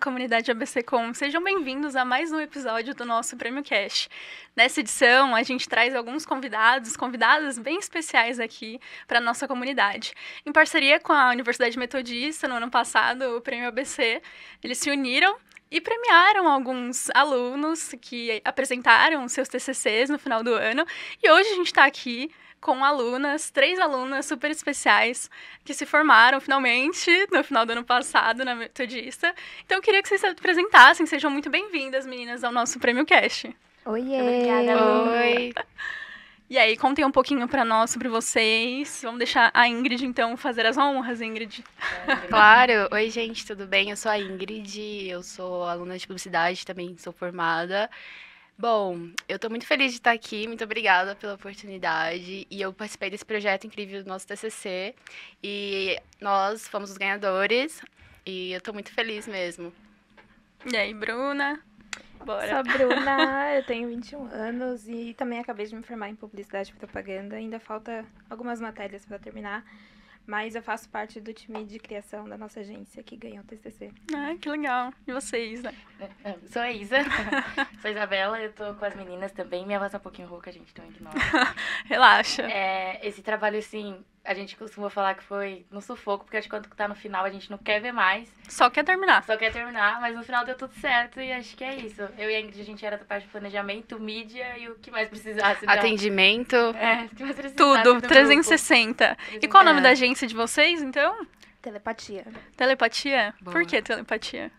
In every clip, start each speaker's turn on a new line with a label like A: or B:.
A: comunidade ABCcom, sejam bem-vindos a mais um episódio do nosso Prêmio Cash. Nessa edição, a gente traz alguns convidadas bem especiais aqui para a nossa comunidade. Em parceria com a Universidade Metodista, no ano passado, o Prêmio ABC, eles se uniram e premiaram alguns alunos que apresentaram seus TCCs no final do ano. E hoje a gente está aqui com três alunas super especiais que se formaram finalmente no final do ano passado na Metodista. Então eu queria que vocês se apresentassem, sejam muito bem-vindas, meninas, ao nosso Prêmio Cash.
B: Oiê!
C: Obrigada,
B: Oi!
A: E aí, contem um pouquinho para nós sobre vocês. Vamos deixar a Ingrid, então, fazer as honras, Ingrid.
B: Claro! Oi, gente, tudo bem? Eu sou a Ingrid, eu sou aluna de publicidade, também sou formada. Bom, eu tô muito feliz de estar aqui, muito obrigada pela oportunidade. E eu participei desse projeto incrível do nosso TCC. E nós fomos os ganhadores. E eu tô muito feliz mesmo.
A: E aí, Bruna? Bora.
C: Sou a Bruna, eu tenho 21 anos e também acabei de me formar em publicidade e propaganda. Ainda falta algumas matérias para terminar. Mas eu faço parte do time de criação da nossa agência que ganhou o TCC.
A: Ah, que legal. E vocês, né?
D: Sou a Isa, sou a Isabela, eu tô com as meninas também. Minha voz é um pouquinho rouca, gente, então ignora.
A: Relaxa.
D: Esse trabalho, assim, a gente costuma falar que foi no sufoco, porque acho que quando tá no final a gente não quer ver mais.
A: Só quer terminar.
D: Só quer terminar, mas no final deu tudo certo e acho que é isso. Eu e a Ingrid, a gente era da parte de planejamento, mídia e o que mais precisasse.
B: Atendimento.
D: O que mais precisasse
A: Tudo,
D: do
A: 360. E qual o nome da agência de vocês, então?
C: Telepatia.
A: Telepatia?
B: Boa.
A: Por que telepatia?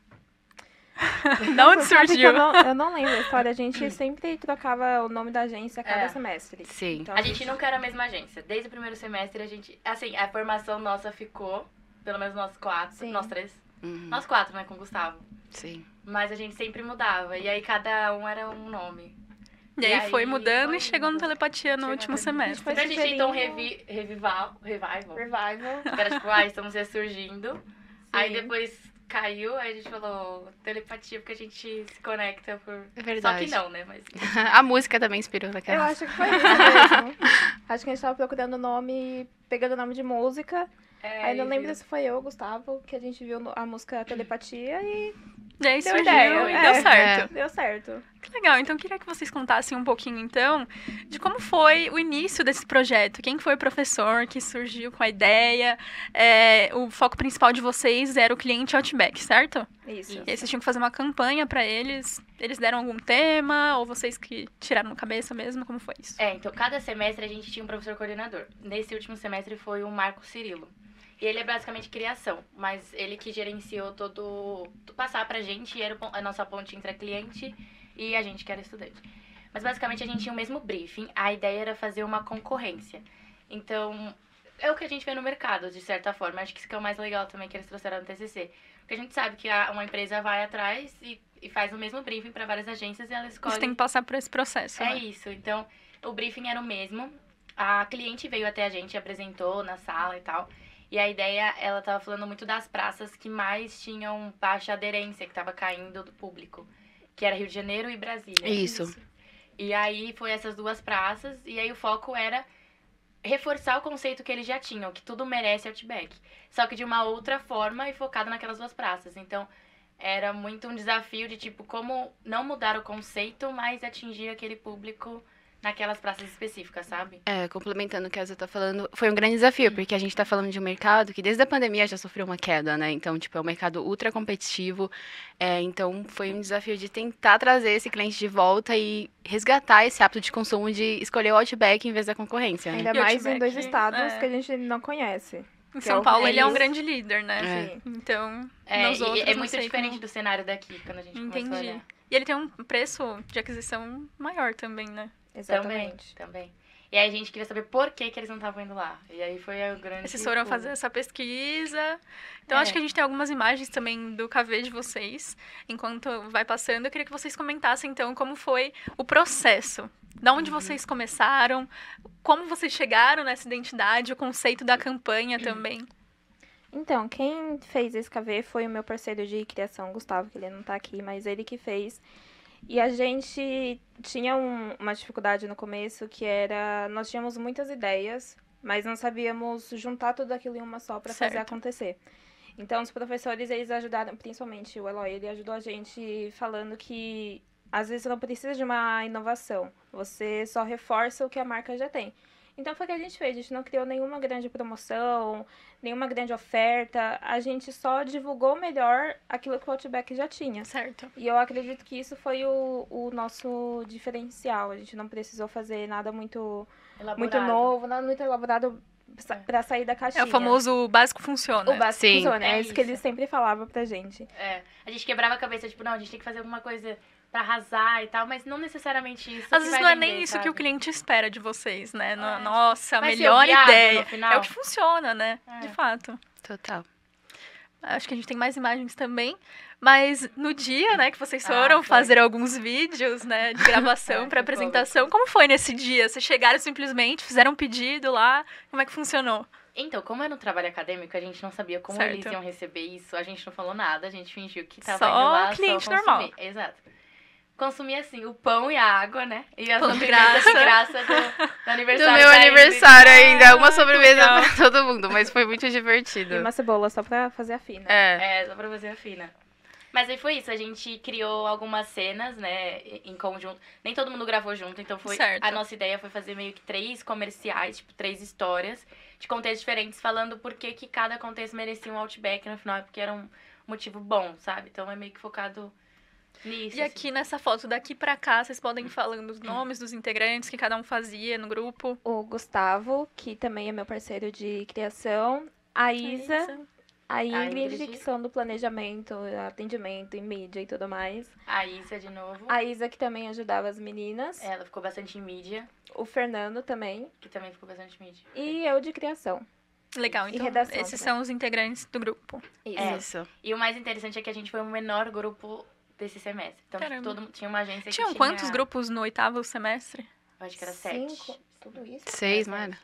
A: Da onde
C: Sabe que
A: surgiu?
C: eu não lembro a história. A gente sempre trocava o nome da agência a cada semestre.
B: Sim.
C: Então,
D: A gente nunca era a mesma agência. Desde o primeiro semestre, a gente... Assim, a formação nossa ficou, pelo menos nós quatro,
C: Sim.
D: nós três.
B: Uhum.
D: Nós quatro, né, com o Gustavo.
B: Sim.
D: Mas a gente sempre mudava. E aí cada um era um nome.
A: E aí foi mudando
D: foi
A: e chegou no
D: indo.
A: telepatia no
D: Chegou
A: último
D: no
A: semestre.
C: Foi
D: Então a gente tentou um
C: sugerindo-
D: revival.
C: Revival.
D: Que era tipo, estamos ressurgindo. Aí depois caiu, aí a gente falou telepatia, porque a gente se conecta por...
B: É verdade.
D: Só que não, né? Mas
B: A música também inspirou
C: Eu
B: naquela.
C: acho que foi isso mesmo. Acho que a gente tava procurando nome, pegando nome de música. Aí não lembro se foi eu, Gustavo, que a gente viu a música Telepatia e
A: E aí
C: deu
A: surgiu
C: ideia.
A: e deu certo.
C: Deu certo.
A: Que legal. Então, eu queria que vocês contassem um pouquinho, então, de como foi o início desse projeto. Quem foi o professor que surgiu com a ideia? O foco principal de vocês era o cliente Outback, certo?
C: Isso.
A: E aí vocês tinham que fazer uma campanha para eles. Eles deram algum tema? Ou vocês que tiraram na cabeça mesmo? Como foi isso?
D: então cada semestre a gente tinha um professor coordenador. Nesse último semestre foi o Marco Cirilo. E ele é basicamente criação, mas ele que gerenciou passar pra gente, e era a nossa ponte entre a cliente e a gente que era estudante. Mas basicamente a gente tinha o mesmo briefing, a ideia era fazer uma concorrência. Então, é o que a gente vê no mercado, de certa forma. Acho que isso que é o mais legal também que eles trouxeram no TCC. Porque a gente sabe que uma empresa vai atrás e faz o mesmo briefing para várias agências e ela escolhe...
A: Você tem que passar por esse processo,
D: É
A: né?
D: isso, então o briefing era o mesmo. A cliente veio até a gente, apresentou na sala e tal. E a ideia, ela tava falando muito das praças que mais tinham baixa aderência, que tava caindo do público. Que era Rio de Janeiro e Brasília.
B: Isso.
D: E aí foi essas duas praças, e aí o foco era reforçar o conceito que eles já tinham, que tudo merece Outback. Só que de uma outra forma e focado naquelas duas praças. Então, era muito um desafio de, tipo, como não mudar o conceito, mas atingir aquele público naquelas praças específicas, sabe?
B: Complementando o que a Elza tá falando, foi um grande desafio, porque a gente tá falando de um mercado que desde a pandemia já sofreu uma queda, né? Então, tipo, é um mercado ultra competitivo. Então, foi um desafio de tentar trazer esse cliente de volta e resgatar esse hábito de consumo de escolher o Outback em vez da concorrência, né?
C: Ainda
A: E o
C: mais em
A: Outback,
C: 2 estados
A: é.
C: que a gente não conhece.
A: Em
C: Que
A: São
C: é o
A: Paulo, ele é um
C: Reis.
A: grande líder, né?
B: É.
A: Então,
D: É,
A: nos outros,
D: é
A: não
D: muito
A: sei
D: diferente
A: como...
D: do cenário daqui, quando a gente começou a
A: Entendi.
D: olhar.
A: E ele tem um preço de aquisição maior também, né?
C: Exatamente.
D: Também. E aí a gente queria saber por que eles não estavam indo lá. E aí foi a grande...
A: Vocês foram fazer essa pesquisa. Então,
D: É.
A: acho que a gente tem algumas imagens também do KV de vocês. Enquanto vai passando, eu queria que vocês comentassem, então, como foi o processo. Da onde vocês começaram, como vocês chegaram nessa identidade, o conceito da campanha também.
C: Então, quem fez esse KV foi o meu parceiro de criação, Gustavo, que ele não tá aqui, mas ele que fez. E a gente tinha uma dificuldade no começo, que era... Nós tínhamos muitas ideias, mas não sabíamos juntar tudo aquilo em uma só para fazer
A: Certo.
C: acontecer. Então, os professores, eles ajudaram, principalmente o Eloy, ele ajudou a gente falando que às vezes não precisa de uma inovação, você só reforça o que a marca já tem. Então, foi o que a gente fez, a gente não criou nenhuma grande promoção, nenhuma grande oferta, a gente só divulgou melhor aquilo que o Outback já tinha.
A: Certo.
C: E eu acredito que isso foi o nosso diferencial, a gente não precisou fazer nada muito novo, nada muito elaborado pra sair da caixinha.
A: É o famoso básico funciona.
C: O básico
B: Sim.
C: funciona, é isso que
D: isso.
C: eles sempre falavam pra gente.
D: A gente quebrava a cabeça, tipo, não, a gente tem que fazer alguma coisa pra arrasar e tal, mas não necessariamente isso.
A: Às
D: que
A: vezes
D: vai
A: não é
D: vender,
A: nem isso
D: sabe?
A: que o cliente espera de vocês, né?
D: É.
A: Nossa, a
D: Vai ser
A: melhor
D: viável
A: ideia.
D: no final?
A: É o que funciona, né?
D: É.
A: De fato.
B: Total.
A: Acho que a gente tem mais imagens também. Mas no dia, né, que vocês
D: Ah,
A: foram
D: foi.
A: fazer alguns vídeos, né, de gravação
D: É,
A: para
D: foi
A: apresentação, como foi nesse dia? Vocês chegaram simplesmente, fizeram um pedido lá? Como é que funcionou?
D: Então, como era um trabalho acadêmico, a gente não sabia como
A: Certo.
D: eles iam receber isso. A gente não falou nada, a gente fingiu que tava
A: Só
D: indo lá
A: cliente
D: só
A: normal.
D: consumir. Exato. Consumir, assim, o pão e a água, né? E a
A: Pão de
D: sobremesa de
A: graça.
D: graça do
B: Do
D: aniversário.
B: meu
D: da
B: aniversário
D: Ingrid.
B: ainda, uma
A: Ah,
B: sobremesa
A: que legal.
B: pra todo mundo, mas foi muito
C: E
B: divertido.
C: uma cebola só pra fazer a fina.
B: É.
D: Só pra fazer a fina. Mas aí foi isso, a gente criou algumas cenas, né, em conjunto. Nem todo mundo gravou junto, então foi
A: Certo.
D: a nossa ideia foi fazer meio que 3 comerciais, tipo, 3 histórias de contextos diferentes, falando por que que cada contexto merecia um Outback no final, porque era um motivo bom, sabe? Então é meio que focado nisso.
A: E aqui nessa foto, daqui pra cá, vocês podem ir falando os nomes dos integrantes que cada um fazia no grupo.
C: O Gustavo, que também é meu parceiro de criação. A Isa, a Ingrid,
D: Ingrid.
C: que são do planejamento, atendimento em mídia e tudo mais.
D: A Isa, de novo.
C: A Isa, que também ajudava as meninas.
D: Ela ficou bastante em mídia,
C: O Fernando também.
D: que também ficou bastante em mídia.
C: E eu de criação.
A: Legal,
C: E
A: então
C: redação
A: esses
C: também.
A: são os integrantes do grupo.
C: Isso.
D: É.
B: Isso.
D: E o mais interessante é que a gente foi o menor grupo desse semestre. Então, tipo,
A: Caramba.
D: tinha uma agência que
A: Tinham
D: tinha...
A: quantos grupos no 8º semestre?
D: Eu acho que era 7.
C: 5, tudo isso?
B: 6,
D: Era
B: mano.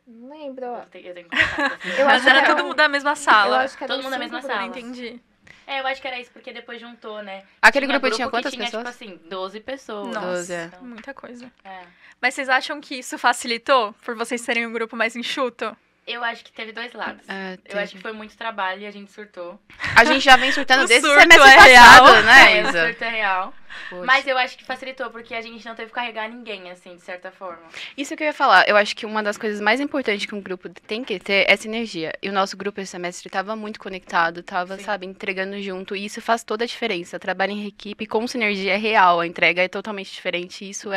C: Não lembro.
D: Eu tenho que colocar assim.
C: Eu
A: Mas
C: acho
A: era
C: que
A: todo
C: eram-
A: mundo da mesma
C: Eu
A: sala.
C: acho que eram
D: Todo mundo na
C: 5
D: mesma
A: Eu
D: sala.
A: entendi.
D: Eu acho que era isso, porque depois juntou, né?
B: Aquele grupo tinha
D: que
B: quantas
D: tinha,
B: pessoas?
D: tipo assim, 12 pessoas.
A: Nossa,
B: 12, é.
D: Então,
A: muita coisa.
D: é.
A: Mas vocês acham que isso facilitou por vocês serem um grupo mais enxuto?
D: Eu acho que teve 2 lados.
B: É,
D: Eu acho que foi muito trabalho e a gente surtou.
B: A gente já vem surtando
A: O
B: desde o
A: surto
B: semestre
A: é
B: passado,
A: real.
B: né,
D: O
B: Isa?
D: surto é real.
B: Poxa.
D: Mas eu acho que facilitou, porque a gente não teve que carregar ninguém, assim, de certa forma.
B: Isso que eu ia falar, eu acho que uma das coisas mais importantes que um grupo tem que ter é sinergia. E o nosso grupo esse semestre estava muito conectado, estava,
D: Sim.
B: sabe, entregando junto. E isso faz toda a diferença. Trabalho em equipe com sinergia é real, a entrega é totalmente diferente. E isso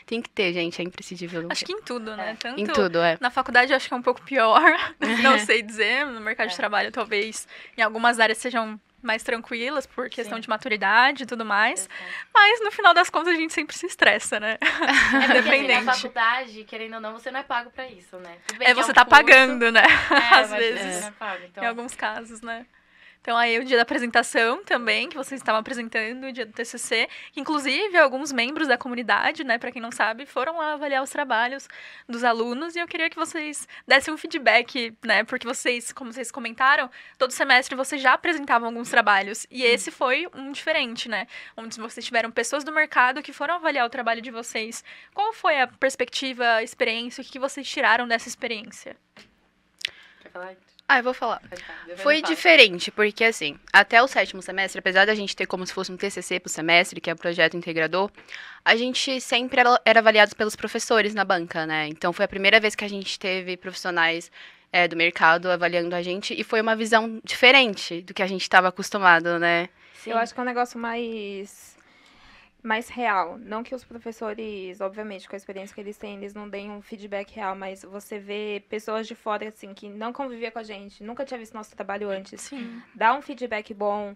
B: tem que ter, gente, é imprescindível.
A: Acho que em tudo, né? Tanto
B: Em tudo, é.
A: na faculdade eu acho que é um pouco pior, não sei dizer. No mercado de trabalho, talvez, em algumas áreas sejam mais tranquilas por questão
D: Sim.
A: de maturidade e tudo mais. Mas no final das contas a gente sempre se estressa, né?
D: É porque, assim,
A: Independente.
D: na faculdade, querendo ou não, você não é pago pra isso, né? Tudo bem
A: É,
D: que
A: você
D: um
A: tá
D: curso,
A: pagando, né? Às
D: mas
A: vezes.
D: Você não é pago, então...
A: Em alguns casos, né? Então, aí o dia da apresentação também, que vocês estavam apresentando, o dia do TCC, que inclusive alguns membros da comunidade, né, para quem não sabe, foram lá avaliar os trabalhos dos alunos, e eu queria que vocês dessem um feedback, né, porque vocês, como vocês comentaram, todo semestre vocês já apresentavam alguns trabalhos, e esse foi um diferente, né, onde vocês tiveram pessoas do mercado que foram avaliar o trabalho de vocês. Qual foi a perspectiva, a experiência, o que vocês tiraram dessa experiência?
D: Quer falar?
B: Ah, eu vou falar.
D: Pode falar. Depois
B: Foi
D: eu falo.
B: diferente, porque assim, até o 7º semestre, apesar da gente ter como se fosse um TCC pro semestre, que é o projeto integrador, a gente sempre era avaliado pelos professores na banca, né? Então foi a primeira vez que a gente teve profissionais do mercado avaliando a gente, e foi uma visão diferente do que a gente estava acostumado, né?
D: Sim.
C: Eu acho que é um negócio mais real. Não que os professores, obviamente, com a experiência que eles têm, eles não deem um feedback real, mas você vê pessoas de fora, assim, que não convivia com a gente, nunca tinha visto nosso trabalho antes,
A: Sim.
C: dar um feedback bom,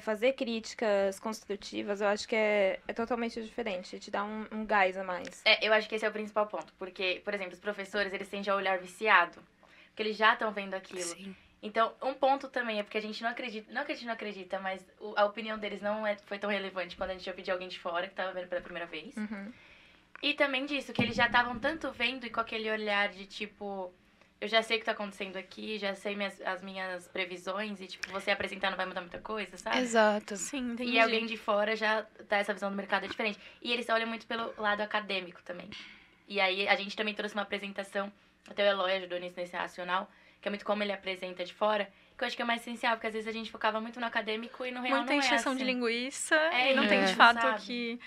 C: fazer críticas construtivas, eu acho que é totalmente diferente, te dá um gás a mais.
D: Eu acho que esse é o principal ponto, porque, por exemplo, os professores, eles tendem a olhar viciado, porque eles já estão vendo aquilo.
B: Sim.
D: Então, um ponto também é porque a gente não acredita, não que a gente não acredita, mas a opinião deles não foi tão relevante quando a gente ouviu de alguém de fora que tava vendo pela primeira vez.
C: Uhum.
D: E também disso, que eles já estavam tanto vendo e com aquele olhar de tipo, eu já sei o que tá acontecendo aqui, já sei as minhas previsões e tipo, você apresentar não vai mudar muita coisa, sabe?
B: Exato.
A: Sim, entendi.
D: E alguém de fora já dá essa visão do mercado diferente. E eles olham muito pelo lado acadêmico também. E aí a gente também trouxe uma apresentação, até o Eloy ajudou nisso nesse racional, que é muito como ele apresenta de fora, que eu acho que é mais essencial, porque às vezes a gente focava muito no acadêmico e no real
A: Muita
D: não é
A: encheção
D: assim.
A: de linguiça
D: É
A: e não tem de
D: isso,
A: fato
D: sabe?
A: que...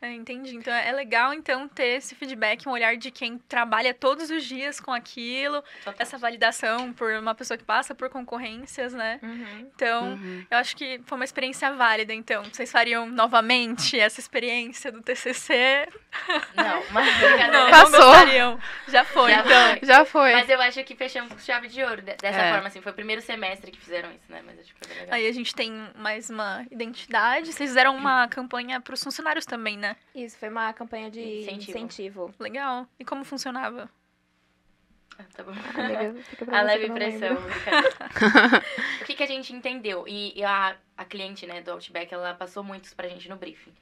A: entendi. Então é legal, então, ter esse feedback, um olhar de quem trabalha todos os dias com aquilo,
D: Total.
A: essa validação por uma pessoa que passa por concorrências, né?
C: Uhum.
A: Então, eu acho que foi uma experiência válida, então. Vocês fariam novamente essa experiência do TCC?
D: Não, mas brincadeira.
A: Não,
B: Passou.
A: não gostariam. Já foi,
D: Já
A: então.
D: foi.
B: Já foi.
D: Mas eu acho que fechamos com chave de ouro dessa
B: É.
D: forma, assim. Foi o primeiro semestre que fizeram isso, né? Mas acho que foi bem legal.
A: Aí a gente tem mais uma identidade. Vocês fizeram uma campanha para os funcionários também, né?
C: Isso, foi uma campanha de
D: Incentivo.
C: incentivo.
A: Legal. E como funcionava?
D: Tá bom.
C: Amiga, fica pra
D: A
C: você
D: leve
C: que eu não
D: pressão,
C: lembro.
D: brincadeira. O que a gente entendeu? E a cliente, né, do Outback, ela passou muitos pra gente no briefing.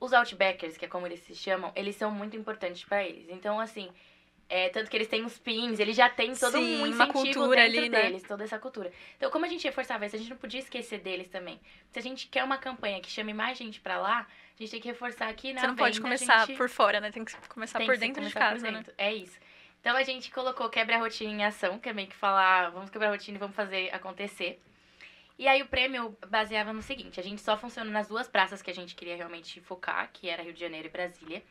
D: Os Outbackers, que é como eles se chamam, eles são muito importantes pra eles. Então, assim, tanto que eles têm os pins, eles já têm todo
A: Sim,
D: um
A: uma
D: incentivo
A: cultura
D: dentro
A: ali, né?
D: deles, toda essa cultura. Então, como a gente reforçava isso, a gente não podia esquecer deles também. Se a gente quer uma campanha que chame mais gente pra lá, a gente tem que reforçar aqui na
A: Você não pode
D: venda,
A: começar
D: a gente...
A: por fora, né? Tem que começar
D: Tem
A: por
D: que
A: dentro de
D: começar por
A: casa, né?
D: dentro. É isso. Então a gente colocou quebra a rotina em ação, que é meio que falar, vamos quebrar a rotina e vamos fazer acontecer. E aí o prêmio baseava no seguinte, a gente só funciona nas duas praças que a gente queria realmente focar, que era Rio de Janeiro e Brasília.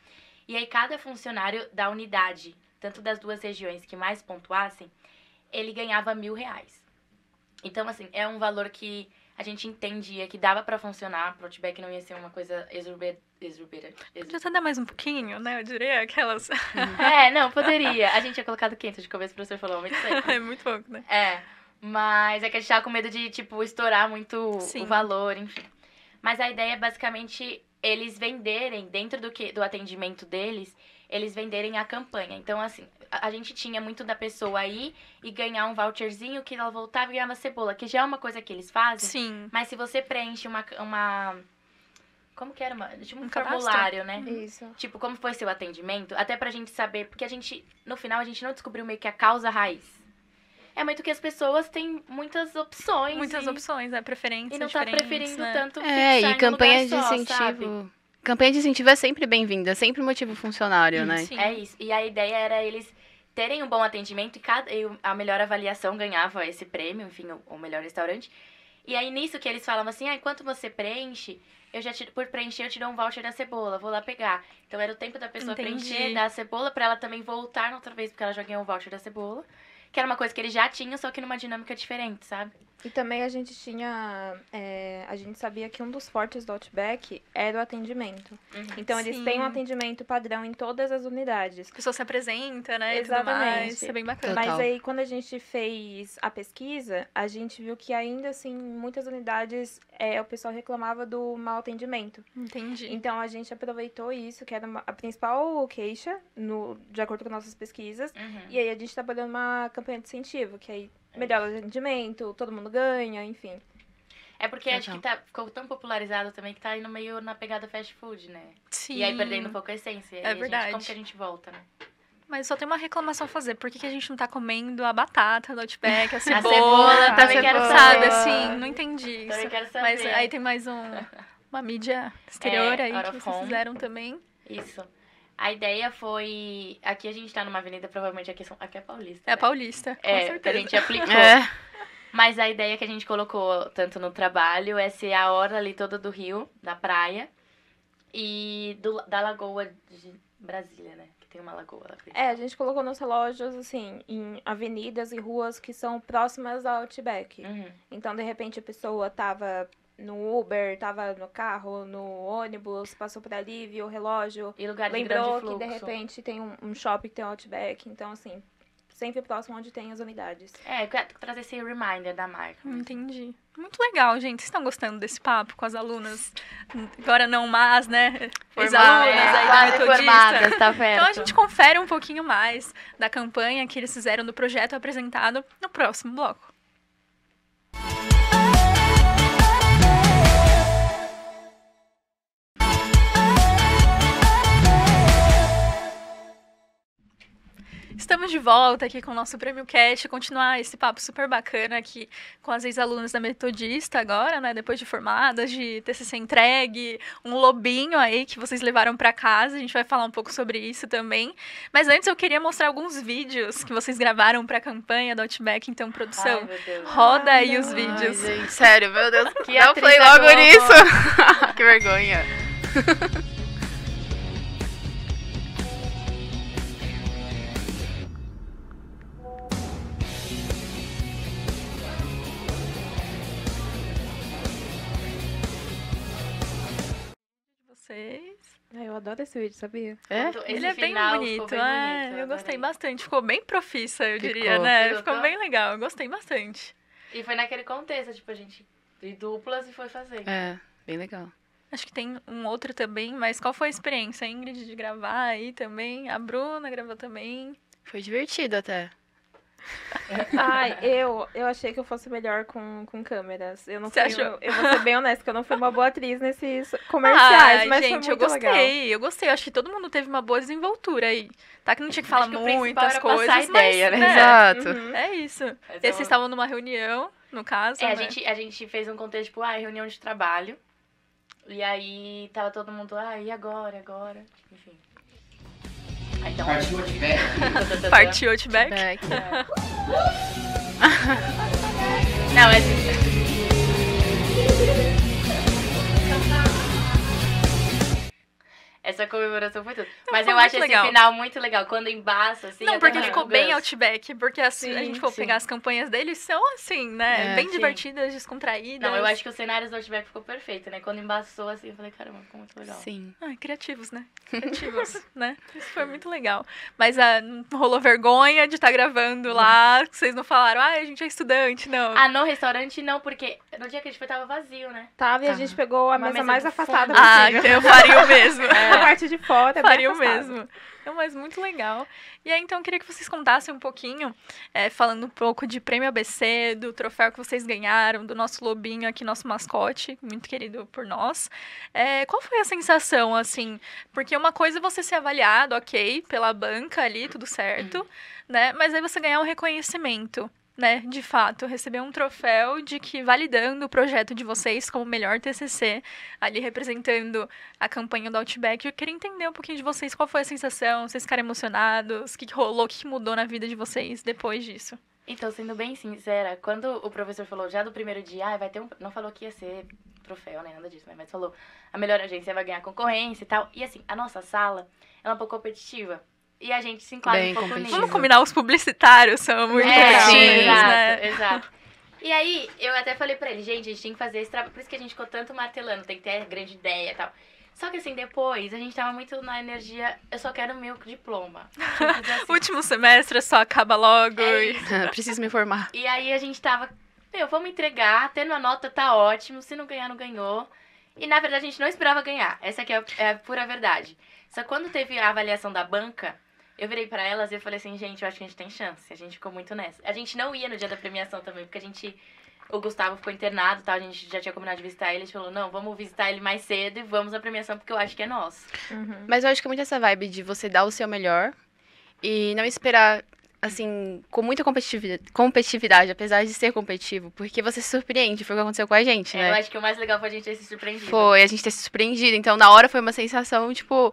D: E aí cada funcionário da unidade, tanto das duas regiões que mais pontuassem, ele ganhava R$1.000. Então, assim, é um valor que a gente entendia que dava pra funcionar, pro Outback não ia ser uma coisa exuberante.
A: Podia até dar mais um pouquinho, né? Eu diria aquelas...
D: Não, poderia. A gente tinha colocado 500 de começo, o professor falou, muito certo.
A: É muito pouco, né?
D: Mas é que a gente tava com medo de, tipo, estourar muito
A: Sim.
D: o valor, enfim. Mas a ideia é basicamente eles venderem, dentro do atendimento deles, eles venderem a campanha. Então, assim, a gente tinha muito da pessoa aí e ganhar um voucherzinho que ela voltava e ganhava cebola, que já é uma coisa que eles fazem.
A: Sim.
D: Mas se você preenche uma como que era? Tipo um
A: cadastro?
D: formulário, né?
C: Isso.
D: Tipo, como foi seu atendimento, até pra gente saber, porque a gente, no final, a gente não descobriu meio que a causa raiz. É muito que as pessoas têm muitas opções.
A: Muitas
D: e,
A: opções, né? Preferências
D: E não tá
A: diferentes,
D: preferindo
A: né?
D: tanto fixar
B: É,
D: em
B: e
D: um
B: campanha
D: lugar
B: de
D: só,
B: incentivo.
D: sabe?
B: Campanha de incentivo é sempre bem-vinda, sempre motiva o funcionário, né?
A: Sim.
D: É isso. E a ideia era eles terem um bom atendimento e a melhor avaliação ganhava esse prêmio, enfim, o melhor restaurante. E aí, nisso que eles falavam assim, enquanto você preenche, por preencher, eu te dou um voucher da cebola, vou lá pegar. Então, era o tempo da pessoa
A: Entendi.
D: preencher, dar a cebola, pra ela também voltar outra vez, porque ela já ganhou o voucher da cebola. Que era uma coisa que eles já tinham, só que numa dinâmica diferente, sabe?
C: E também a gente tinha. A gente sabia que um dos fortes do Outback era o atendimento. Então eles
A: Sim.
C: têm um atendimento padrão em todas as unidades.
A: A pessoa se apresenta, né? E tudo
C: Exatamente.
A: mais. Isso é bem bacana.
B: Total.
C: Mas aí, quando a gente fez a pesquisa, a gente viu que ainda assim, em muitas unidades, o pessoal reclamava do mau atendimento.
A: Entendi.
C: Então, a gente aproveitou isso, que era a principal queixa, de acordo com nossas pesquisas. E aí, a gente trabalhou numa campanha de incentivo, que aí melhora o atendimento, todo mundo ganha, enfim.
D: É porque acho que ficou tão popularizado também que tá indo meio na pegada fast food, né?
A: Sim.
D: E aí perdendo um pouco a essência. E a gente,
A: verdade.
D: como que a gente volta, né?
A: Mas só tem uma reclamação a fazer. Por que a gente não tá comendo a batata do Outback, a
D: cebola,
A: cebola?
D: também quero
A: sabe,
D: saber.
A: assim, não entendi
D: Também
A: isso.
D: quero saber.
A: Mas aí tem mais uma mídia exterior aí
D: out
A: que
D: of
A: vocês
D: home.
A: fizeram também.
D: Isso. A ideia foi... Aqui a gente tá numa avenida, provavelmente aqui é Paulista,
A: É a
D: né?
A: Paulista, com
D: Que a
A: certeza.
D: gente aplicou.
B: É.
D: Mas a ideia que a gente colocou, tanto no trabalho, é ser a orla ali toda do rio, da praia, e da lagoa de Brasília, né? Que tem uma lagoa lá.
C: A gente colocou nos relógios, assim, em avenidas e ruas que são próximas ao Outback.
D: Uhum.
C: Então, de repente, a pessoa tava no Uber, tava no carro, no ônibus, passou por ali, viu o relógio,
D: E lugar de
C: lembrou
D: grande
C: que,
D: fluxo.
C: de repente, tem um shopping que tem um Outback. Então, assim, sempre próximo onde tem as unidades.
D: Eu quero trazer esse reminder da marca.
A: Entendi. Muito legal, gente. Vocês estão gostando desse papo com as alunas? Agora não, mas, né? Ex-alunas aí da
D: quase
A: Metodista.
D: formadas, tá perto.
A: Então a gente confere um pouquinho mais da campanha que eles fizeram do projeto apresentado no próximo bloco. Estamos de volta aqui com o nosso Prêmio Cast, continuar esse papo super bacana aqui com as ex-alunas da Metodista agora, né, depois de formadas, de TCC entregue, um lobinho aí que vocês levaram para casa, a gente vai falar um pouco sobre isso também. Mas antes eu queria mostrar alguns vídeos que vocês gravaram para a campanha do Outback, então produção,
D: Ai, meu Deus.
A: roda aí os vídeos.
B: Ai, gente, sério, meu Deus.
D: Que
B: Não
D: atriz
B: play
D: da
B: logo
D: Globo.
B: nisso. Que vergonha.
A: Vocês.
C: Eu adoro esse vídeo, sabia?
B: É?
D: Esse
A: Ele é bem
D: final
A: bonito,
D: ficou bem bonito,
A: eu gostei
D: adorei.
A: bastante, ficou bem profissa, eu
B: Ficou.
A: diria, né?
D: Você
A: Ficou
D: gostou?
A: bem legal, eu gostei bastante.
D: E foi naquele contexto, tipo, a gente de duplas e foi fazer.
B: É, bem legal.
A: Acho que tem um outro também, mas qual foi a experiência, Ingrid, de gravar aí também? A Bruna gravou também.
B: Foi divertido até.
C: Ai, eu achei que eu fosse melhor com câmeras. Eu não
A: Você
C: fui,
A: achou?
C: eu vou ser bem honesta, que eu não fui uma boa atriz nesses comerciais,
A: Ai,
C: mas
A: gente,
C: foi
A: eu
C: muito
A: gostei,
C: legal.
A: eu gostei. Eu acho que todo mundo teve uma boa desenvoltura aí. Tá que não tinha que falar
D: Acho que o principal
A: muitas
D: era passar
A: coisas,
D: a ideia,
A: mas,
D: né?
B: Exato.
C: Uhum.
A: É isso.
D: Mas
A: E aí
D: eu-
A: vocês estavam numa reunião, no caso,
D: É,
A: né?
D: a gente fez um contexto, tipo, reunião de trabalho. E aí tava todo mundo, e agora? Enfim. Aí, então,
E: Partiu o Outback.
A: Partiu Outback.
B: Back.
D: Não, é essa comemoração foi tudo. Mas
A: foi
D: eu acho
A: muito
D: esse
A: legal.
D: final muito legal. Quando embaça, assim.
A: Não,
D: até
A: porque
D: no
A: ficou
D: Gus.
A: bem Outback, porque assim, a
C: Sim,
A: gente for
D: sim.
A: pegar as campanhas deles, são assim, né?
B: É,
A: bem
D: sim.
A: divertidas, descontraídas.
D: Não, eu acho que os cenários do Outback ficou perfeito, né? Quando embaçou, assim, eu falei, caramba, ficou muito legal.
B: Sim.
A: Ai, criativos, né? Criativos, né? Isso foi muito legal. Mas não rolou vergonha de estar gravando lá, que vocês não falaram, a gente é estudante, não.
D: Ah, no restaurante não, porque no dia que a gente foi tava vazio, né?
C: Tava e a
B: Tá.
C: gente pegou a
D: Uma
C: mesa
D: mesa
C: mais
D: do
C: afastada
D: fundo.
C: possível.
A: Então eu faria o mesmo.
C: A parte de fora,
A: Faria
C: bem
A: o
C: afastada.
A: mesmo. Não, mas muito legal. E aí, então, eu queria que vocês contassem um pouquinho, falando um pouco de Prêmio ABC, do troféu que vocês ganharam, do nosso lobinho aqui, nosso mascote, muito querido por nós. Qual foi a sensação, assim? Porque uma coisa é você ser avaliado, ok, pela banca ali, tudo certo, né? Mas aí você ganhar um reconhecimento, né? De fato, receber um troféu de que validando o projeto de vocês como melhor TCC, ali representando a campanha do Outback. Eu queria entender um pouquinho de vocês, qual foi a sensação, vocês ficaram emocionados, o que rolou, o que mudou na vida de vocês depois disso?
D: Então, sendo bem sincera, quando o professor falou já do primeiro dia, vai ter um... Não falou que ia ser troféu, né? Nada disso, né? Mas falou, a melhor agência vai ganhar concorrência e tal. E assim, a nossa sala, ela é um pouco competitiva. E a gente se enquadra
B: Bem
D: um pouco
B: competitiva.
A: Vamos combinar, os publicitários são muito competitivos,
D: exato,
A: né?
D: exato. E aí, eu até falei pra ele, gente, a gente tem que fazer esse trabalho. Por isso que a gente ficou tanto martelando, tem que ter grande ideia e tal. Só que assim, depois, a gente tava muito na energia, eu só quero o meu diploma. Simples assim.
A: Último semestre só acaba logo.
D: É
A: e-
D: isso.
B: Preciso me informar.
D: E aí a gente tava, vamos entregar, tendo a nota tá ótimo, se não ganhar, não ganhou. E na verdade a gente não esperava ganhar, essa aqui é a pura verdade. Só que quando teve a avaliação da banca, eu virei pra elas e eu falei assim, gente, eu acho que a gente tem chance. A gente ficou muito nessa. A gente não ia no dia da premiação também, porque o Gustavo ficou internado, tá? A gente já tinha combinado de visitar ele, a gente falou, não, vamos visitar ele mais cedo e vamos à premiação, porque eu acho que é nosso.
C: Uhum.
B: Mas eu acho que é muito essa vibe de você dar o seu melhor e não esperar, assim, com muita competitividade, apesar de ser competitivo, porque você se surpreende, foi o que aconteceu com a gente,
D: Eu
B: né?
D: acho que o mais legal foi a gente ter se surpreendido.
B: Foi, a gente ter se surpreendido. Então, na hora foi uma sensação, tipo,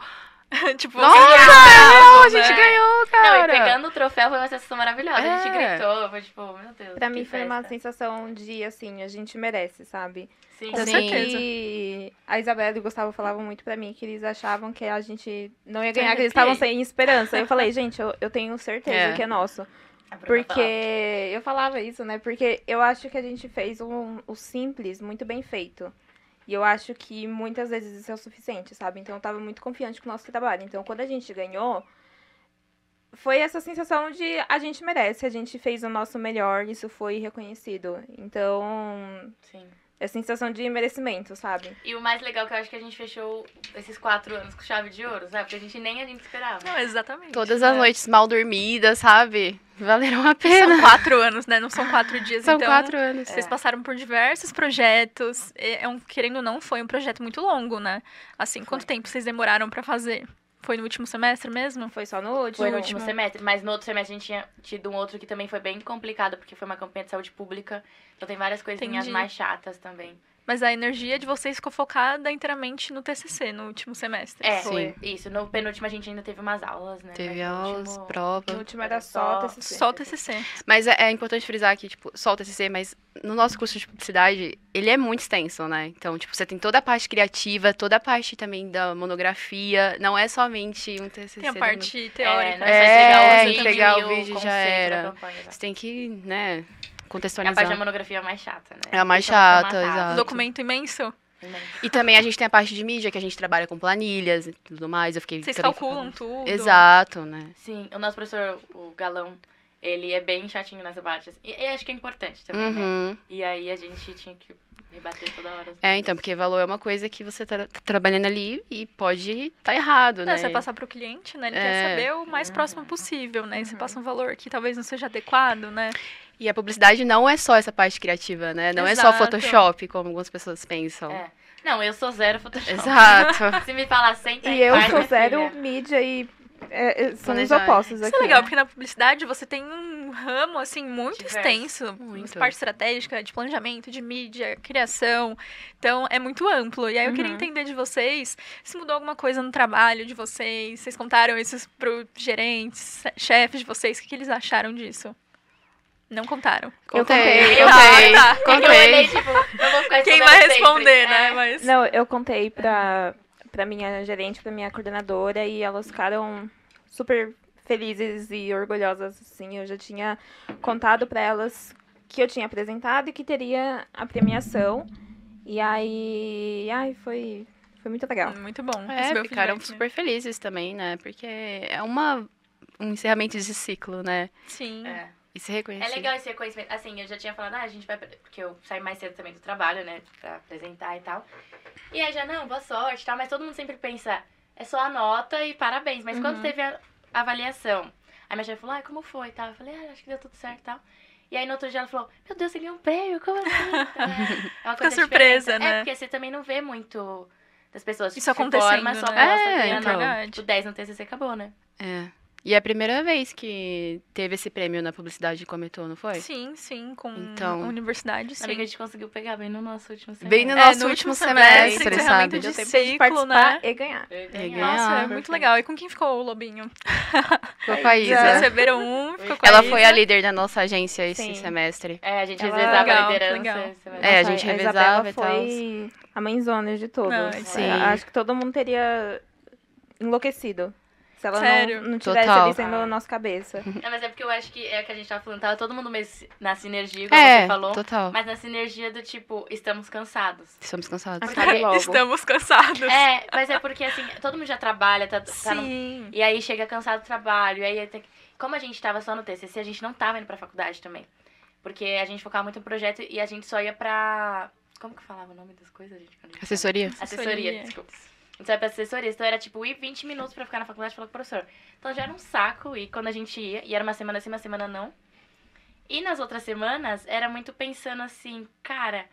A: tipo,
B: nossa,
A: ganhamos,
B: a gente
A: né?
B: ganhou,
D: Não,
B: cara.
D: e pegando o troféu foi uma sensação maravilhosa. A gente
B: É.
D: gritou, foi tipo, meu Deus.
C: Pra
D: que
C: mim foi uma
D: festa.
C: sensação de, assim, a gente merece, sabe?
D: Sim,
A: Com
C: Tanto
D: sim.
A: certeza.
C: que a Isabela e o Gustavo falavam muito pra mim que eles achavam que a gente não ia
A: Te
C: ganhar, que eles
A: arrepiei.
C: estavam sem esperança. Eu falei, gente, eu tenho certeza
B: É.
C: que é nosso.
D: A Bruna
C: Porque
D: falava.
C: eu falava isso, né? Porque eu acho que a gente fez o simples muito bem feito. E eu acho que muitas vezes isso é o suficiente, sabe? Então eu tava muito confiante com o nosso trabalho. Então quando a gente ganhou, foi essa sensação de a gente merece, a gente fez o nosso melhor, isso foi reconhecido. Então,
D: Sim.
C: é sensação de merecimento, sabe?
D: E o mais legal é que eu acho que a gente fechou esses 4 anos com chave de ouro, sabe? Porque a gente nem a gente esperava.
A: Não, exatamente.
B: Todas as noites mal dormidas, sabe? Valeram a
A: E
B: pena.
A: são 4 anos, né? Não são 4 dias,
B: São
A: então...
B: 4 anos.
A: Vocês passaram por diversos projetos. Querendo ou não, foi um projeto muito longo, né? Assim, quanto tempo vocês demoraram pra fazer? Foi no último semestre mesmo?
C: Foi só no último.
D: Foi no último semestre, mas no outro semestre a gente tinha tido um outro que também foi bem complicado, porque foi uma campanha de saúde pública, então tem várias coisinhas
A: Entendi.
D: mais chatas também.
A: Mas a energia de vocês ficou focada inteiramente no TCC, no último semestre.
D: É,
B: Sim.
D: isso. No penúltimo a gente ainda teve umas aulas, né?
B: Teve
D: mas no
B: aulas,
D: último-
B: prova.
C: No último era só TCC.
A: Só o TCC.
B: Mas é importante frisar que, tipo, só o TCC, mas no nosso curso de publicidade, ele é muito extenso, né? Então, tipo, você tem toda a parte criativa, toda a parte também da monografia, não é somente um TCC.
A: Tem a
B: da
A: parte
D: É,
A: teórica.
D: não
B: É,
D: é só
B: entregar o
D: e
B: vídeo já
D: conceito da
B: era.
D: campanha, exato.
B: Você tem que, né,
D: É a parte da
B: contextualizar.
D: monografia mais chata, né?
B: É a mais
D: Isso é
B: chata,
D: formatado.
B: exato.
A: Documento imenso.
B: E também a gente tem a parte de mídia, que a gente trabalha com planilhas e tudo mais. Eu fiquei
A: Vocês
B: também
A: calculam
B: focando-
A: tudo.
B: Exato, né?
D: Sim, o nosso professor, o Galão, ele é bem chatinho nessa parte. Assim, e acho que é importante também, né?
B: Uhum.
D: E aí a gente tinha que rebater toda hora.
B: É, então, porque valor é uma coisa que você tá trabalhando ali e pode tá errado,
A: Não,
B: né?
A: você vai passar pro cliente, né? Ele
B: É.
A: quer saber o mais próximo possível, né? E você passa um valor que talvez não seja adequado, né?
B: E a publicidade não é só essa parte criativa, né? Não é só
A: Exato.
B: Photoshop, como algumas pessoas pensam.
D: É. Não, eu sou zero Photoshop.
B: Exato.
D: Se me falar senta
C: E
D: aí,
C: eu
D: faz,
C: sou
D: minha
C: zero
D: filha.
C: mídia e são os
B: Planejar.
C: opostos
A: Isso
C: aqui.
A: é legal,
C: né?
A: porque na publicidade você tem um ramo, assim, muito
D: Diverso.
A: extenso.
B: Muito.
A: Parte estratégica, de planejamento, de mídia, criação. Então, é muito amplo. E aí, eu queria
C: Uhum.
A: entender de vocês se mudou alguma coisa no trabalho de vocês. Vocês contaram isso pro gerentes, chefes de vocês. O que eles acharam disso? Não contaram.
C: Eu
B: Contei,
C: contei.
B: contei,
A: Ah, tá.
D: Eu olhei,
B: contei.
D: tipo, não vou ficar
A: Quem
D: respondendo
A: vai
D: sempre.
A: responder, né?
D: É.
A: Mas...
C: Não, eu contei pra minha gerente, pra minha coordenadora, e elas ficaram super felizes e orgulhosas, assim. Eu já tinha contado pra elas que eu tinha apresentado e que teria a premiação. E aí, foi muito legal.
A: Muito bom.
B: É,
A: receber o
B: ficaram
A: feedback, né?
B: super felizes também, né? Porque é um encerramento desse ciclo, né?
A: Sim.
D: É.
B: E se reconhecer.
D: É legal esse reconhecimento. Assim, eu já tinha falado, a gente vai... Porque eu saí mais cedo também do trabalho, né? Pra apresentar e tal. E aí já, não, boa sorte e tal. Mas todo mundo sempre pensa, é só a nota e parabéns. Mas quando teve a avaliação, aí minha chefe falou, como foi e tal? Eu falei, acho que deu tudo certo e tal. E aí no outro dia ela falou, meu Deus, você ganhou um prêmio, como assim? É uma
A: Fica
D: coisa
A: surpresa,
D: diferente.
A: né?
D: É, porque você também não vê muito das pessoas.
A: Isso
D: Se
A: acontecendo,
D: forma, só
A: né?
D: posta,
B: É,
D: ganha
B: então.
A: Verdade.
D: o 10 no TCC acabou, né?
B: É. E é a primeira vez que teve esse prêmio na publicidade Cometô, não foi?
A: Sim, com
B: Então-
A: a universidade,
D: Amiga,
A: sim.
D: a gente conseguiu pegar bem no nosso último semestre.
B: Bem no
A: É,
B: nosso
A: no
B: último
A: último
B: semestre,
A: semestre, encerramento
B: sabe?
A: de
C: Deu tempo
A: ciclo,
C: de participar
A: né?
C: e ganhar.
B: ganhar.
A: Nossa, é muito
B: perfeito.
A: legal. E com quem ficou o Lobinho?
B: Ficou com a
A: Vocês
B: Isa.
A: receberam um, ficou com a
B: Ela
A: Isa.
B: foi a líder da nossa agência esse
C: Sim.
B: semestre.
D: É, a gente
C: Ela-
D: revezava
A: Legal,
D: a liderança.
A: legal.
D: esse semestre.
B: É, a
C: Nossa,
B: gente
C: Isabela
B: revezava e tal.
C: foi a mãezona de todos.
A: Não,
B: sim.
C: Acho que todo mundo teria enlouquecido se ela
A: Sério?
C: não tivesse
B: Total.
C: ali sendo a nossa cabeça.
D: Não, mas é porque eu acho que é o que a gente tava falando, tava todo mundo meio na sinergia, igual
B: É,
D: você falou.
B: total.
D: Mas na sinergia do tipo, estamos cansados.
B: Estamos cansados.
C: Acabe logo.
A: Estamos cansados.
D: É, mas é porque assim, todo mundo já trabalha, tá no...
A: Sim.
D: E aí chega cansado do trabalho, e aí como a gente tava só no TCC, a gente não tava indo pra faculdade também. Porque a gente focava muito no projeto e a gente só ia pra... Como que falava o nome das coisas, gente? Quando a gente
B: Assessoria?
D: Assessoria, desculpa. A gente ia pra assessoria, então era tipo ir 20 minutos pra ficar na faculdade e falar com o professor. Então já era um saco ir quando a gente ia, e era uma semana sim, uma semana não. E nas outras semanas, era muito pensando assim, cara,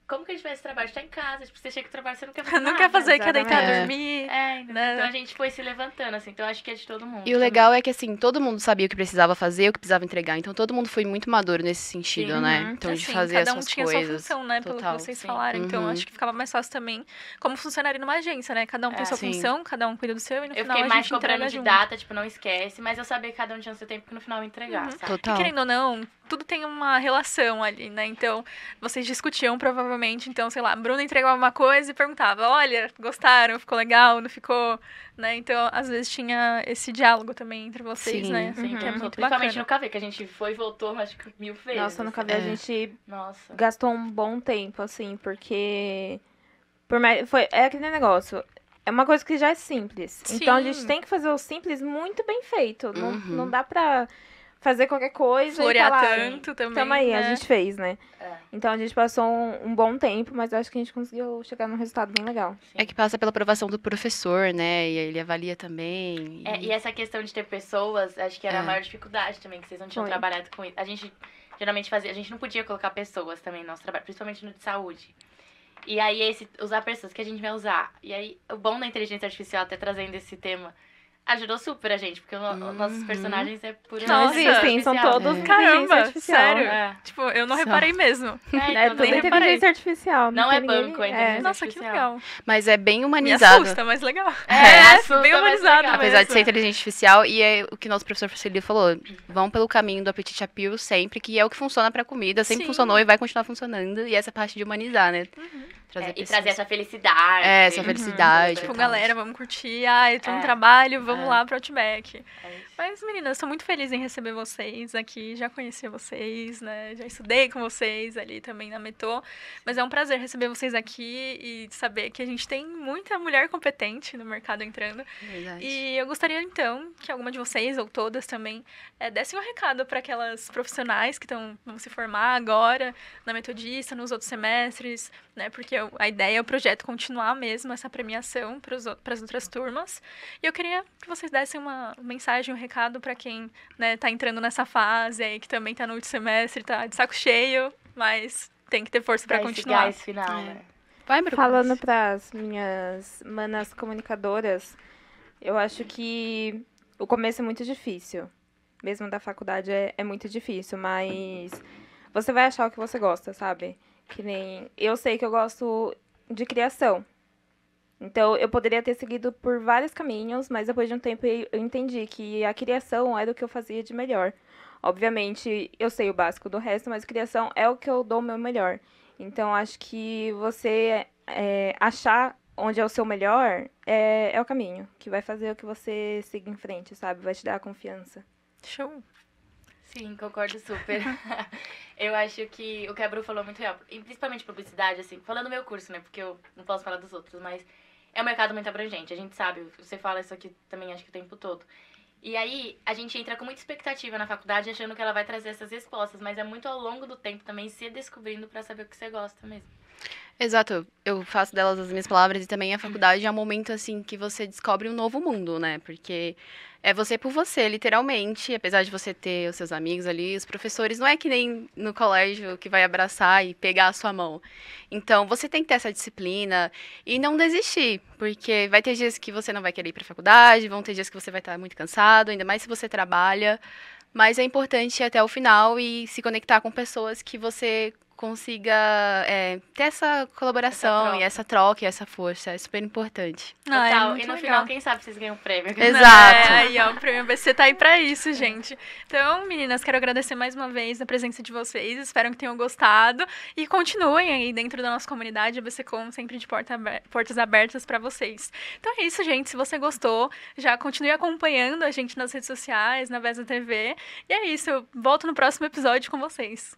D: como que a gente faz esse trabalho? A gente tá em casa, tipo, você chega do trabalho, você não quer fazer
A: Não
D: nada.
A: quer fazer, quer deitar,
B: exatamente.
A: dormir.
D: É, entendeu?
A: né?
D: Então a gente foi se levantando, assim, então acho que é de todo mundo.
B: E o legal é que, assim, todo mundo sabia o que precisava fazer, o que precisava entregar. Então, todo mundo foi muito maduro nesse sentido,
D: Sim.
B: né?
C: Uhum.
B: Então, de
A: Assim,
B: fazer
A: cada
B: as
A: um
B: suas
A: tinha
B: coisas.
A: sua função, né? Pelo
B: Total.
A: que vocês
D: Sim.
A: falaram. Então,
B: Uhum.
A: acho que ficava mais fácil também como funcionário numa agência, né? Cada um tem
D: É.
A: sua
B: Sim.
A: função, cada um cuida do seu e no
D: Eu
A: final
D: fiquei
A: a
D: mais
A: gente entrega
D: cobrando de
A: junto.
D: data, tipo, não esquece, mas eu sabia que cada um tinha seu tempo que no final eu ia entregar,
A: Uhum.
D: sabe?
A: E
B: Total.
A: querendo ou não, tudo tem uma relação ali, né? Então, vocês discutiam provavelmente. Então, sei lá, a Bruna entregava uma coisa e perguntava: olha, gostaram? Ficou legal? Não ficou? Né? Então, às vezes tinha esse diálogo também entre vocês,
B: Sim.
A: né?
D: Sim,
A: Que é
C: Uhum.
A: muito
D: principalmente
A: bacana.
D: no KV, que a gente foi e voltou, acho que 1000 vezes.
C: Nossa, no
D: assim.
C: KV
B: É.
C: a gente
D: Nossa.
C: gastou um bom tempo, assim, porque é aquele negócio. É uma coisa que já é simples. Então a gente
A: Sim.
C: tem que fazer o simples muito bem feito. Não,
B: Uhum.
C: não dá pra fazer qualquer coisa
A: Florear
C: e falar,
A: tanto também.
C: tamo aí,
A: né?
C: a gente fez, né?
D: É.
C: Então a gente passou um bom tempo, mas eu acho que a gente conseguiu chegar num resultado bem legal.
B: É que passa pela aprovação do professor, né? E aí ele avalia também.
D: É, e essa questão de ter pessoas, acho que era
B: É.
D: a maior dificuldade também, que vocês não tinham
C: Foi.
D: trabalhado com isso. A gente geralmente fazia, a gente não podia colocar pessoas também no nosso trabalho, principalmente no de saúde. E aí, usar pessoas que a gente vai usar. E aí, o bom da inteligência artificial, até trazendo esse tema, ajudou super a gente, porque nossos personagens é pura
C: Não
A: Nossa,
C: existem, são todos inteligência
A: Caramba,
C: artificial.
A: sério?
D: É.
A: Tipo, eu não
B: Só.
A: reparei mesmo.
C: É tudo
A: nem reparei.
C: inteligência artificial.
D: Não
C: tem
D: é
C: ninguém-
D: banco, é inteligência
A: Nossa, que
D: artificial.
A: legal.
B: Mas é bem
A: Me
B: humanizado.
A: assusta, mas legal.
D: assusta,
A: bem
D: mas
A: humanizado
D: legal.
B: Apesar de
A: mesmo.
B: ser inteligência artificial, e é o que nosso professor Facilio falou, vão pelo caminho do apetite appeal sempre, que é o que funciona pra comida, sempre
A: Sim.
B: funcionou e vai continuar funcionando, e essa parte de humanizar, né? Trazer
D: E
B: pessoas.
D: trazer essa felicidade.
B: Essa felicidade.
A: Tipo,
B: Tal.
A: galera, vamos curtir. Ai, tô no
D: É.
A: trabalho, vamos
B: É.
A: lá pro Outback.
D: É isso.
A: Mas, meninas, tô muito feliz em receber vocês aqui. Já conheci vocês, né? Já estudei com vocês ali também na Metô. Mas é um prazer receber vocês aqui e saber que a gente tem muita mulher competente no mercado entrando.
B: Verdade.
A: E eu gostaria, então, que alguma de vocês, ou todas também, dessem um recado para aquelas profissionais que vão se formar agora na Metodista, nos outros semestres, né? Porque a ideia é o projeto continuar mesmo essa premiação para as outras turmas. E eu queria que vocês dessem uma mensagem, um recado para quem, né, tá entrando nessa fase aí, que também tá no último semestre, tá de saco cheio, mas tem que ter força para
D: Pra esse
A: continuar.
D: gás final,
B: É.
D: né?
B: Vai, Bruno.
C: Falando pras minhas manas comunicadoras, eu acho que o começo é muito difícil. Mesmo da faculdade é muito difícil, mas você vai achar o que você gosta, sabe? Que nem eu sei que eu gosto de criação. Então, eu poderia ter seguido por vários caminhos, mas depois de um tempo eu entendi que a criação era o que eu fazia de melhor. Obviamente, eu sei o básico do resto, mas criação é o que eu dou o meu melhor. Então, acho que você achar onde é o seu melhor é o caminho, que vai fazer o que você seguir em frente, sabe? Vai te dar a confiança.
A: Show.
D: Sim, concordo super. Eu acho que o que a Bru falou é muito real. E principalmente publicidade, assim, falando do meu curso, né? Porque eu não posso falar dos outros, mas é um mercado muito abrangente. A gente sabe, você fala isso aqui também acho que o tempo todo. E aí, a gente entra com muita expectativa na faculdade, achando que ela vai trazer essas respostas, mas é muito ao longo do tempo também se descobrindo pra saber o que você gosta mesmo.
B: Exato, eu faço delas as minhas palavras e também a faculdade é um momento assim que você descobre um novo mundo, né? Porque é você por você, literalmente, apesar de você ter os seus amigos ali, os professores, não é que nem no colégio que vai abraçar e pegar a sua mão. Então, você tem que ter essa disciplina e não desistir, porque vai ter dias que você não vai querer ir pra faculdade, vão ter dias que você vai estar muito cansado, ainda mais se você trabalha, mas é importante ir até o final e se conectar com pessoas que você consiga ter essa colaboração
D: troca.
B: e essa troca e essa força. É super importante.
A: Ah,
D: Total.
A: muito
D: E no
A: legal.
D: final, quem sabe vocês ganham um prêmio.
B: Exato.
A: Aí, ó, o Prêmio ABC tá aí pra isso, gente. Então, meninas, quero agradecer mais uma vez a presença de vocês. Espero que tenham gostado. E continuem aí dentro da nossa comunidade. A ABCcom sempre de portas abertas pra vocês. Então é isso, gente. Se você gostou, já continue acompanhando a gente nas redes sociais, na Vesa TV. E é isso. Eu volto no próximo episódio com vocês.